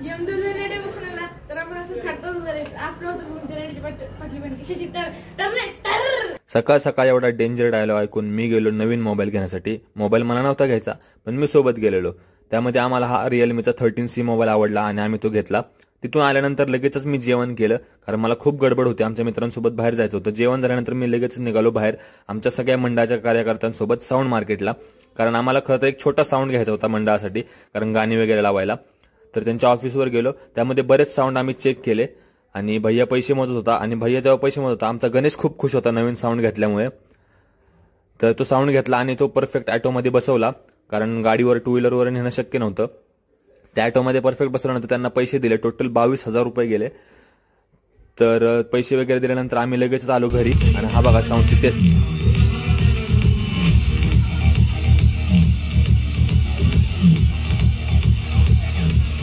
यमदुल्ला रेडे बसला तर आपण असं खातो वगैरे आपलं होतं बघून ते रेडीची पाटली पण कशाची तर सकाळ सकाळ एवढा डेंजर डायलॉग ऐकून मी गेलो नवीन मोबाईल घेण्यासाठी. मोबाईल मला नव्हता घ्यायचा पण मी सोबत गेलेलो. त्यामध्ये आम्हाला हा रिअलमीचा 13C मोबाईल आवडला आणि आम्ही तो घेतला. तिथून आल्यानंतर लगेचच मी जेवण केलं कारण मला खूप गडबड होती. आमच्या मित्रांसोबत बाहेर जायचं होतं. जेवण झाल्यानंतर मी लगेच निघालो बाहेर आमच्या सगळ्या मंडळाच्या कार्यकर्त्यांसोबत साऊंड मार्केटला. कारण आम्हाला खरं तर एक छोटा साऊंड घ्यायचा होता मंडळासाठी कारण गाणी वगैरे लावायला. तर त्यांच्या ऑफिसवर गेलो. त्यामध्ये बरेच साऊंड आम्ही चेक केले आणि भैया पैसे मोजत होता. आणि भैया जेव्हा पैसे मोजत होता आमचा गणेश खूप खुश होता नवीन साऊंड घेतल्यामुळे. तर तो साऊंड घेतला आणि तो परफेक्ट ॲटोमध्ये बसवला कारण गाडीवर टू व्हीलरवर नेणं शक्य नव्हतं. त्या ॲटोमध्ये परफेक्ट बसवल्यानंतर त्यांना पैसे दिले. टोटल 22,000 रुपये गेले. तर पैसे वगैरे दिल्यानंतर आम्ही लगेचच आलो घरी. आणि हा बघा साऊंडची टेस्ट